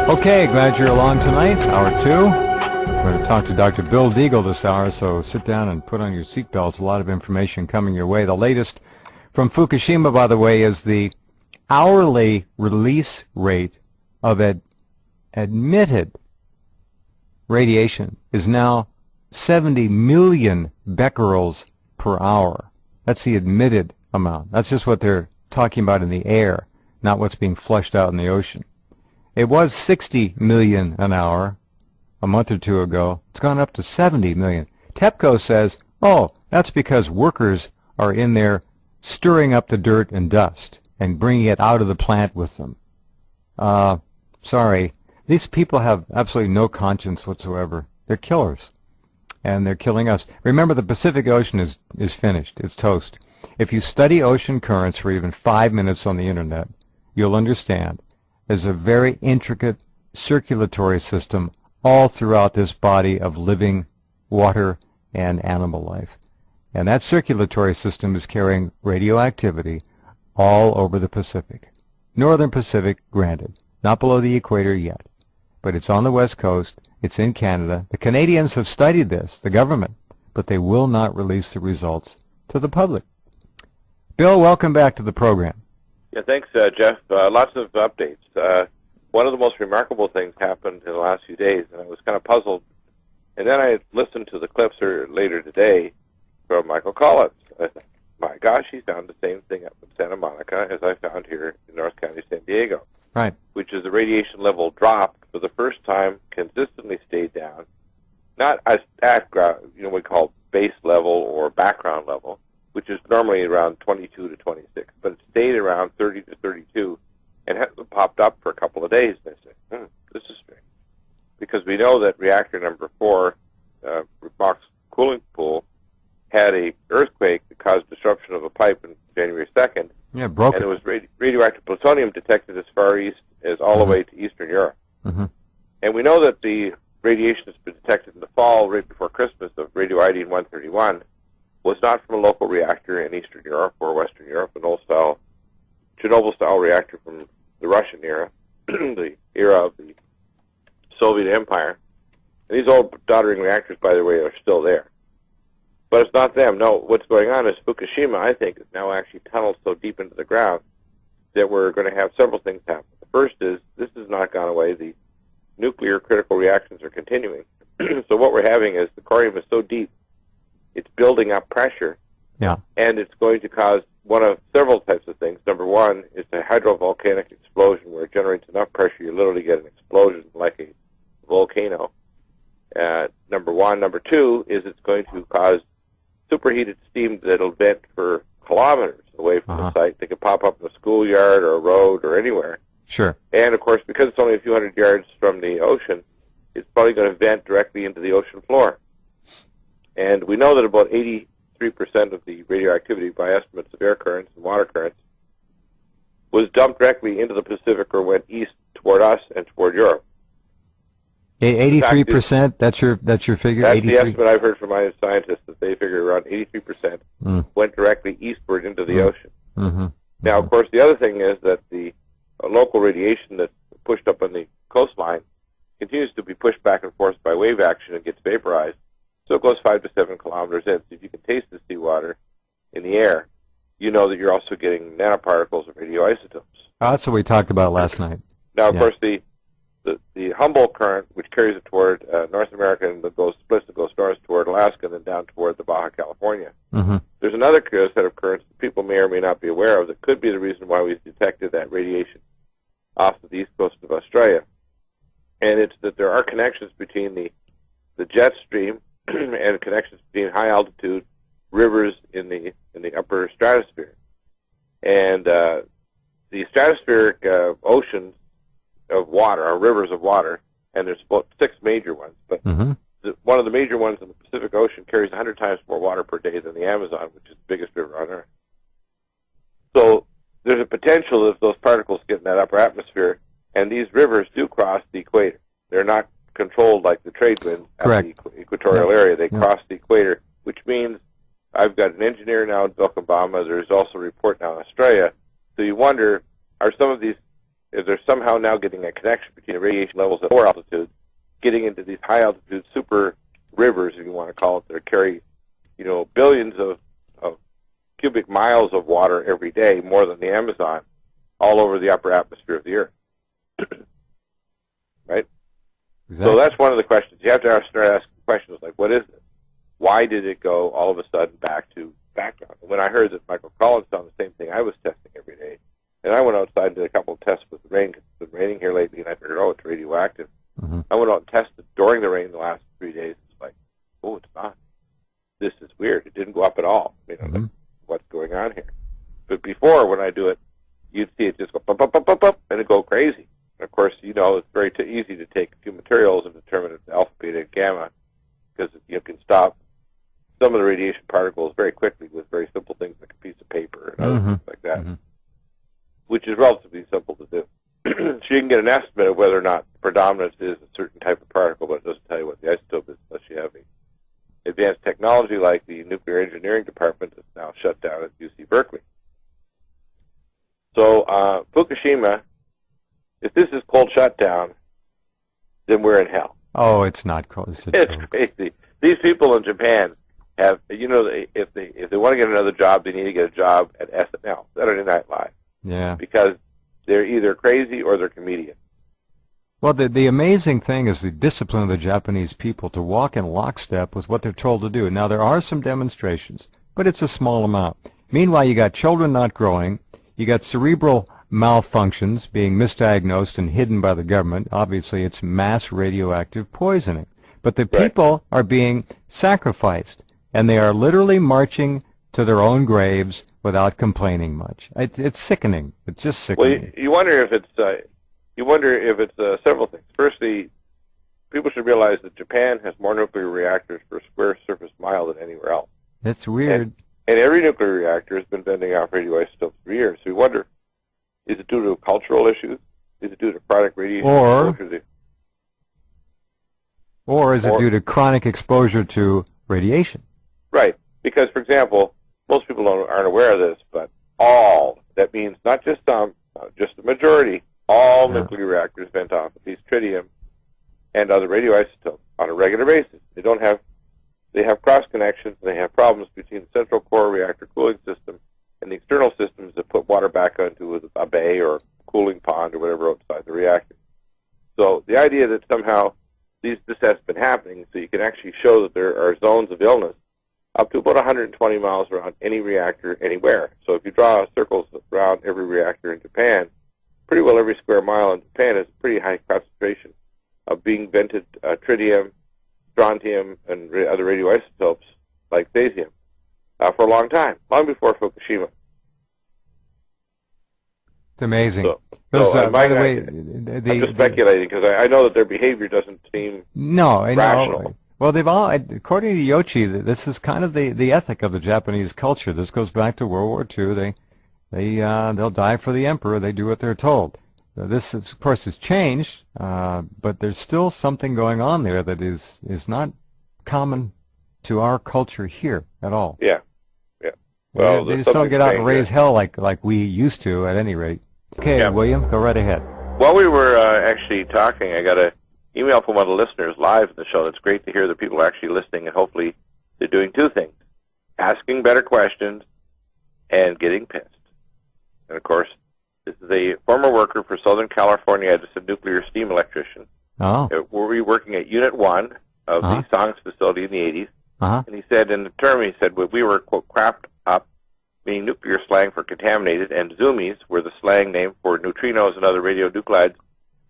Okay, glad you're along tonight, hour 2. We're going to talk to Dr. Bill Deagle this hour, so sit down and put on your seatbelts. A lot of information coming your way. The latest from Fukushima, by the way, is the hourly release rate of admitted radiation is now 70 million becquerels per hour. That's the admitted amount. That's just what they're talking about in the air, not what's being flushed out in the ocean. It was 60 million an hour a month or two ago. It's gone up to 70 million. TEPCO says, oh, that's because workers are in there stirring up the dirt and dust and bringing it out of the plant with them. Sorry. These people have absolutely no conscience whatsoever. They're killers, and they're killing us. Remember, the Pacific Ocean is finished. It's toast. If you study ocean currents for even 5 minutes on the Internet, you'll understand there's a very intricate circulatory system all throughout this body of living water and animal life. And that circulatory system is carrying radioactivity all over the Pacific. Northern Pacific, granted, not below the equator yet, but it's on the west coast, it's in Canada. The Canadians have studied this, the government, but they will not release the results to the public. Bill, welcome back to the program. Yeah, thanks, Jeff. Lots of updates. One of the most remarkable things happened in the last few days, and I was kind of puzzled. And then I listened to the clips later today from Michael Collins. I thought, my gosh, he found the same thing up in Santa Monica as I found here in North County, San Diego. Right. Which is the radiation level dropped for the first time, consistently stayed down, not at we call base level or background level, which is normally around 22 to 26, but it stayed around 30 to 32 and hasn't popped up for a couple of days. And I said, this is strange. Because we know that reactor number 4, Mock's cooling pool, had a earthquake that caused disruption of a pipe on January 2nd. Yeah, broke and it. And it was radioactive plutonium detected as far east as all the way to Eastern Europe. And we know that the radiation that's been detected in the fall, right before Christmas, of radioiodine-131, was not from a local reactor in Eastern Europe or Western Europe, an old-style Chernobyl-style reactor from the Russian era, the era of the Soviet Empire. And these old doddering reactors, by the way, are still there. But it's not them. No, what's going on is Fukushima, I think, is now actually tunneled so deep into the ground that we're going to have several things happen. The first is, this has not gone away. The nuclear critical reactions are continuing. So what we're having is the corium is so deep, it's building up pressure, and it's going to cause one of several types of things. Number one is a hydrovolcanic explosion where it generates enough pressure you literally get an explosion like a volcano. Number one. Number two is it's going to cause superheated steam that'll vent for kilometers away from the site. They could pop up in a schoolyard or a road or anywhere. Sure. And, of course, because it's only a few hundred yards from the ocean, it's probably going to vent directly into the ocean floor. And we know that about 83% of the radioactivity, by estimates of air currents and water currents, was dumped directly into the Pacific or went east toward us and toward Europe. 83%? That's your figure? That's 83? the estimate I've heard from my scientists, that they figure around 83% went directly eastward into the ocean. Now, of course, the other thing is that the local radiation that's pushed up on the coastline continues to be pushed back and forth by wave action and gets vaporized. So it goes 5 to 7 kilometers in. So if you can taste the seawater in the air, you know that you're also getting nanoparticles of radioisotopes. That's what we talked about last night. Now, of course, the Humboldt current, which carries it toward North America and splits and goes north toward Alaska and then down toward the Baja California. There's another set of currents that people may or may not be aware of that could be the reason why we've detected that radiation off of the east coast of Australia. And it's that there are connections between the jet stream and connections between high altitude rivers in the upper stratosphere. And the stratospheric oceans of water, or rivers of water, and there's about 6 major ones, but one of the major ones in the Pacific Ocean carries 100 times more water per day than the Amazon, which is the biggest river on Earth. So there's a potential if those particles get in that upper atmosphere, and these rivers do cross the equator. They're not controlled like the trade winds at the equatorial area. They cross the equator, which means I've got an engineer now in Vilcabamba. There's also a report now in Australia. So you wonder, are some of these is they're somehow now getting a connection between the radiation levels at lower altitudes, getting into these high altitude super rivers, if you want to call it, that carry, billions of cubic miles of water every day, more than the Amazon, all over the upper atmosphere of the Earth. Right? Exactly. So that's one of the questions. You have to start asking questions like, what is this? Why did it go all of a sudden back to background? And when I heard that Michael Collins found the same thing I was testing every day, and I went outside and did a couple of tests with the rain, because it's been raining here lately, and I figured, it's radioactive. Mm-hmm. I went out and tested during the rain the last 3 days. It's like, it's not. This is weird. It didn't go up at all. Mm-hmm. What's going on here? But before, when I do it, you'd see it just go bump, bump, bump, bump, bump, and it go crazy. And of course, it's very easy to take a few materials and determine it's alpha, beta, and gamma, because you can stop some of the radiation particles very quickly with very simple things like a piece of paper and other things like that, which is relatively simple to do. So you can get an estimate of whether or not the predominance is a certain type of particle, but it doesn't tell you what the isotope is unless you have advanced technology like the nuclear engineering department that's now shut down at UC Berkeley. So Fukushima, if this is cold shutdown, then we're in hell. Oh, it's not cold. It's crazy. These people in Japan have, if they want to get another job, they need to get a job at SNL, Saturday Night Live. Yeah. Because they're either crazy or they're comedians. Well, the amazing thing is the discipline of the Japanese people to walk in lockstep with what they're told to do. Now, there are some demonstrations, but it's a small amount. Meanwhile, you got children not growing, you got cerebral malfunctions being misdiagnosed and hidden by the government. Obviously, it's mass radioactive poisoning. But the people are being sacrificed, and they are literally marching to their own graves without complaining much. It's sickening. It's just sickening. Well, you wonder if it's several things. Firstly, people should realize that Japan has more nuclear reactors per square surface mile than anywhere else. That's weird. And every nuclear reactor has been bending off radioisotopes for years. So you wonder, is it due to cultural issues? Is it due to chronic radiation exposure? Or is it due to chronic exposure to radiation? Right. Because, for example, most people aren't aware of this, but that means not just some, just the majority, all nuclear reactors vent off at least tritium and other radioisotopes on a regular basis. They have cross connections, and they have problems between the central core reactor cooling system and the external systems that put water back into a bay or cooling pond or whatever outside the reactor. So the idea that somehow this has been happening, so you can actually show that there are zones of illness up to about 120 miles around any reactor anywhere. So if you draw circles around every reactor in Japan, pretty well every square mile in Japan is a pretty high concentration of being vented tritium, strontium, and other radioisotopes like cesium for a long time, long before Fukushima. It's amazing. By the way, I'm just speculating because I know that their behavior doesn't seem rational. Well, they've all, according to Yoshi, this is kind of the ethic of the Japanese culture. This goes back to World War II. They'll die for the emperor. They do what they're told. This, of course, has changed, but there's still something going on there that is not common to our culture here at all. Yeah. Well, they just don't get out and raise hell like we used to, at any rate. Okay, William, go right ahead. While we were actually talking, I got an email from one of the listeners live in the show. It's great to hear that people are actually listening, and hopefully they're doing two things: asking better questions and getting pissed. And, of course, this is a former worker for Southern California Edison nuclear steam electrician. Oh. We're working at Unit 1 of the Songs facility in the 80s. And he said, in the term, we were, quote, crapped up, meaning nuclear slang for contaminated, and zoomies were the slang name for neutrinos and other radionuclides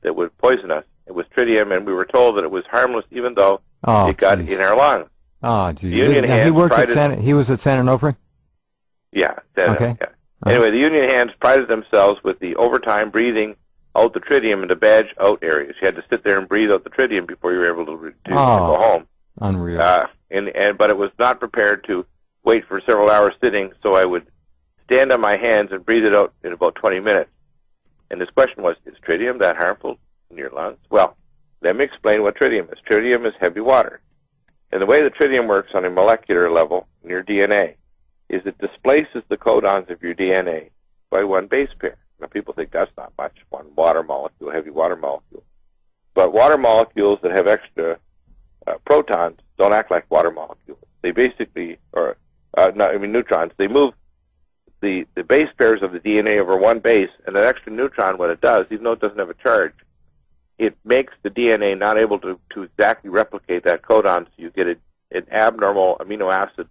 that would poison us. It was tritium, and we were told that it was harmless even though it got in our lungs. Oh, geez. He was at San Onofre? Yeah. Okay. Yeah. Anyway, the Union hands prided themselves with the overtime breathing out the tritium into badge out areas. You had to sit there and breathe out the tritium before you were able to go home. Unreal. But it was not prepared to wait for several hours sitting, so I would stand on my hands and breathe it out in about 20 minutes. And this question was, is tritium that harmful in your lungs? Well, let me explain what tritium is. Tritium is heavy water. And the way the tritium works on a molecular level in your DNA is it displaces the codons of your DNA by one base pair. Now, people think that's not much, one water molecule, heavy water molecule. But water molecules that have extra protons don't act like water molecules. They basically, neutrons, they move the base pairs of the DNA over one base, and that extra neutron, what it does, even though it doesn't have a charge, it makes the DNA not able to exactly replicate that codon, so you get an abnormal amino acid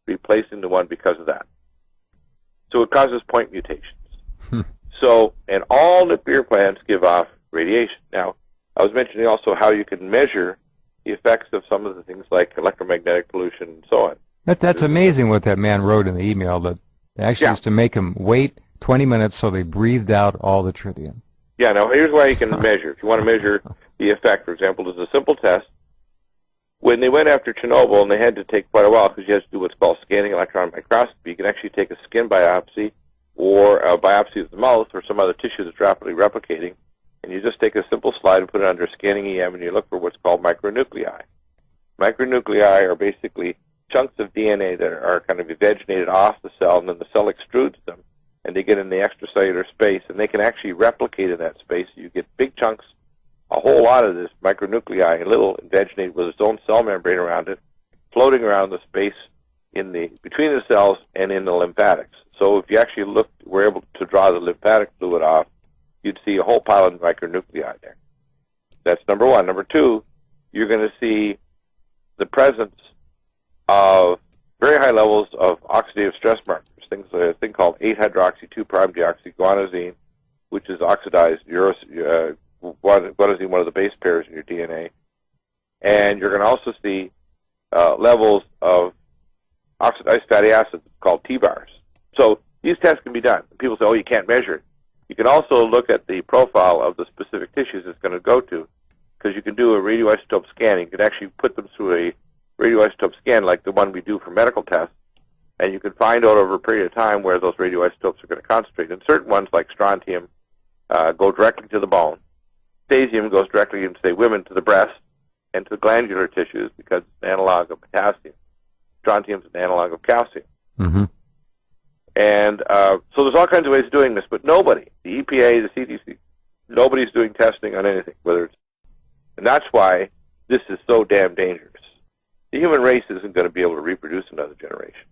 replacing the one because of that. So it causes point mutations. So, and all nuclear plants give off radiation. Now, I was mentioning also how you can measure the effects of some of the things like electromagnetic pollution and so on. That's amazing what that man wrote in the email, that they actually used to make him wait 20 minutes so they breathed out all the tritium. Yeah, now here's why you can measure. If you want to measure the effect, for example, there's a simple test. When they went after Chernobyl, and they had to take quite a while because you had to do what's called scanning electron microscopy, you can actually take a skin biopsy or a biopsy of the mouth or some other tissue that's rapidly replicating, and you just take a simple slide and put it under scanning EM, and you look for what's called micronuclei. Micronuclei are basically chunks of DNA that are kind of evaginated off the cell, and then the cell extrudes them, and they get in the extracellular space, and they can actually replicate in that space. You get big chunks, a whole lot of this micronuclei, a little invaginated with its own cell membrane around it, floating around the space between the cells and in the lymphatics. So if you actually were able to draw the lymphatic fluid off, you'd see a whole pile of micronuclei there. That's number one. Number two, you're going to see the presence of very high levels of oxidative stress markers, a thing called 8-hydroxy-2'-deoxyguanosine, which is oxidized guanosine, one of the base pairs in your DNA. And you're going to also see levels of oxidized fatty acids called T-bars. So these tests can be done. People say, oh, you can't measure it. You can also look at the profile of the specific tissues it's going to go to, because you can do a radioisotope scanning. You can actually put them through a radioisotope scan like the one we do for medical tests, and you can find out over a period of time where those radioisotopes are going to concentrate. And certain ones, like strontium, go directly to the bone. Stasium goes directly into, say, women, to the breast and to the glandular tissues because it's an analog of potassium. Strontium is an analog of calcium. Mm-hmm. And so there's all kinds of ways of doing this, but nobody, the EPA, the CDC, nobody's doing testing on anything, and that's why this is so damn dangerous. The human race isn't going to be able to reproduce another generation.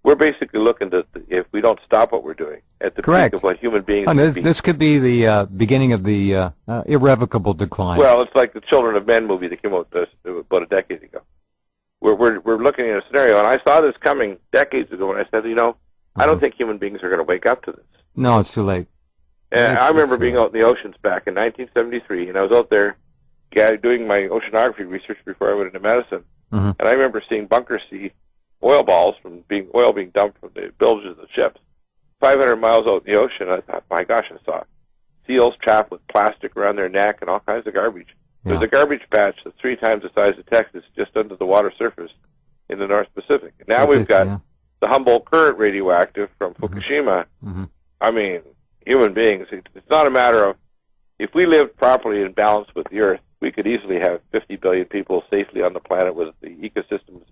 We're basically looking to, if we don't stop what we're doing, at the Correct. peak of what human beings And can be. this could be the beginning of the irrevocable decline. Well, it's like the Children of Men movie that came out about a decade ago. We're looking at a scenario, and I saw this coming decades ago, and I said, I don't think human beings are going to wake up to this. No, it's too late. And I remember being out in the oceans back in 1973, and I was out there doing my oceanography research before I went into medicine, and I remember seeing bunker C oil balls from oil being dumped from the bilges of the ships 500 miles out in the ocean. I thought, my gosh, I saw seals trapped with plastic around their neck and all kinds of garbage. There's a garbage patch that's 3 times the size of Texas just under the water surface in the North Pacific. And now we've got the Humboldt current radioactive from Fukushima. I mean, human beings, it's not a matter of, if we lived properly in balance with the Earth, we could easily have 50 billion people safely on the planet with the ecosystems.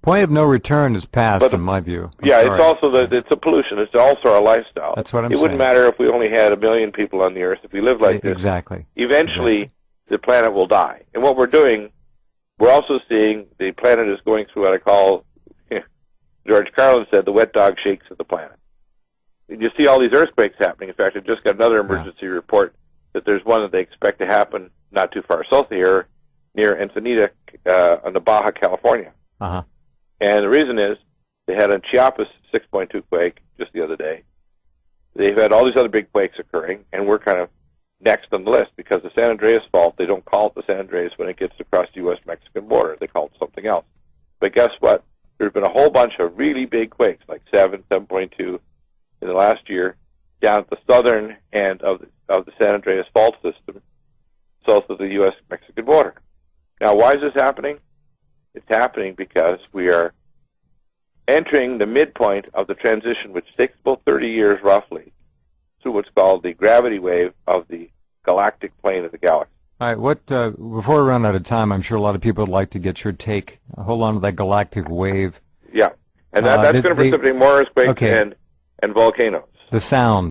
Point of no return is past, in my view. It's also it's a pollution. It's also our lifestyle. That's what I'm saying. It wouldn't matter if we only had 1 million people on the Earth. If we lived like this, eventually the planet will die. And what we're doing, we're also seeing the planet is going through what I call, George Carlin said, the wet dog shakes of the planet. And you see all these earthquakes happening. In fact, I just got another emergency report that there's one that they expect to happen not too far south of here, near Ensenada, on the Baja, California. And the reason is they had a Chiapas 6.2 quake just the other day. They've had all these other big quakes occurring, and we're kind of next on the list because the San Andreas Fault, they don't call it the San Andreas when it gets across the U.S.-Mexican border. They call it something else. But guess what? There's been a whole bunch of really big quakes, like 7.2 in the last year, down at the southern end of the San Andreas Fault system, south of the U.S.-Mexican border. Now, why is this happening? It's happening because we are entering the midpoint of the transition, which takes about 30 years roughly, through what's called the gravity wave of the galactic plane of the galaxy. All right, before we run out of time, I'm sure a lot of people would like to get your take. Hold on to that galactic wave. Yeah, and that's going to precipitate more earthquakes and volcanoes. The sound.